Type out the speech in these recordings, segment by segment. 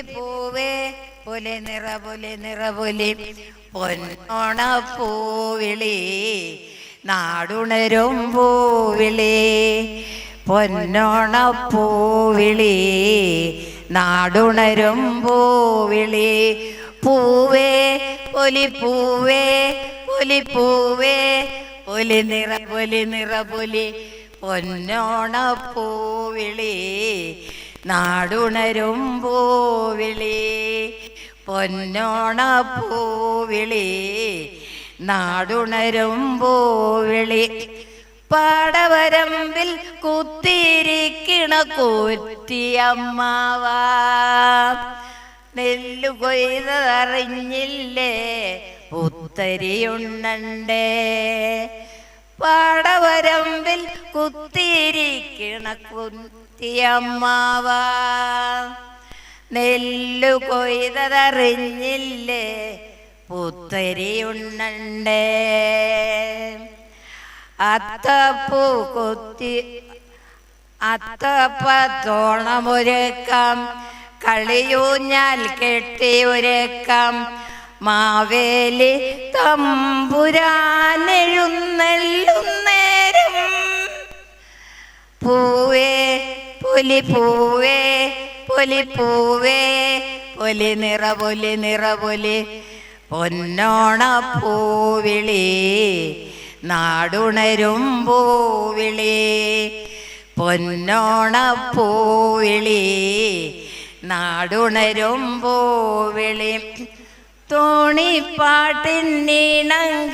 പൂവേ പോലെ നിറപൊലി പൊന്നോണപ്പൂവിളി നാടുണരും പൂവിളി പൊന്നോണപ്പൂവിളി നാടുണരും പൂവിളി പൂവേ പൊലിപ്പൂവേ പൊലിപ്പൂവേ പൊലി നിറപൊലി പൊന്നോണപ്പൂവിളി നാടുണരും പൂവിളി പൊന്നോണപ്പൂവിളി നാടുണരും പൂവിളി പാടവരമ്പിൽ കുത്തിരിക്കണ കൂറ്റിയമ്മാവ നെല്ലു കൊയ്തറിഞ്ഞില്ലേ പുത്തരിയുണ്ണണ്ടേ പാടവരമ്പിൽ കുത്തിരിക്കണ കുത്തിയമ്മാവ നെല്ലു കൊയ്തറിഞ്ഞില്ലേ പുത്തരിയുണ്ണണ്ടേ അത്തപ്പൂ കൊത്തി അത്തപ്പത്തോണമൊരുക്കാം കളിയൂഞ്ഞാൽ കെട്ടിയൊരുക്കാം മാവേലി തമ്പുരാനെഴുന്നള്ളുന്നേരം പൂവേ പൊലിപ്പൂവേ പൊലിപ്പൂവേ പൊലി നിറപൊലി പൊന്നോണപ്പൂവിളി നാടുണരും പൂവിളി പൊന്നോണപ്പൂവിളി നാടുണരും പൂവിളി തോണിപ്പാട്ടിനീണം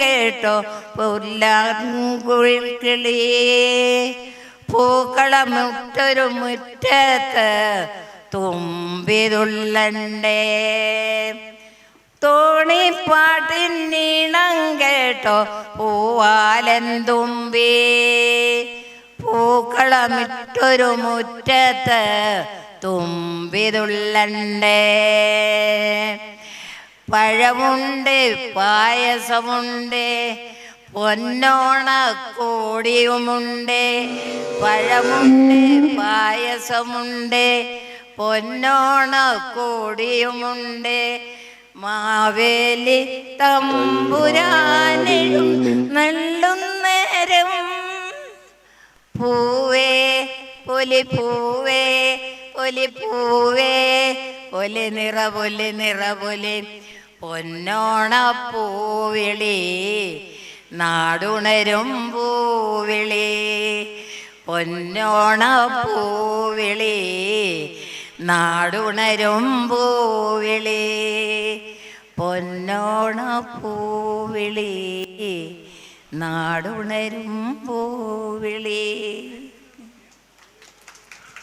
കേട്ടോ പുല്ലാങ്കുഴൽക്കിളി പൂക്കളമുറ്റൊരു മുറ്റത്ത് തുമ്പിതുള്ളണ്ടേ തോണിപ്പാട്ടിനീണം കേട്ടോ പൂവാലൻ തുമ്പി പൂക്കളമിട്ടൊരു മുറ്റത്ത് തുമ്പിതുള്ളണ്ടേ പഴമുണ്ട് പായസമുണ്ട് പൊന്നോണക്കോടിയുമുണ്ട് പഴമുണ്ട് പായസമുണ്ട് പൊന്നോണക്കോടിയുമുണ്ട് മാവേലി തമ്പുരാനെഴും നല്ലുന്നേരം പൂവേ പൊലിപ്പൂവേ പൊലിപ്പൂവേ പൊലി നിറപൊലി പൊന്നോണപ്പൂവിളി നാടുണരും പൂവിളി പൊന്നോണപ്പൂവിളി നാടുണരും പൂവിളി പൊന്നോണപ്പൂവിളി നാടുണരും പൂവിളി.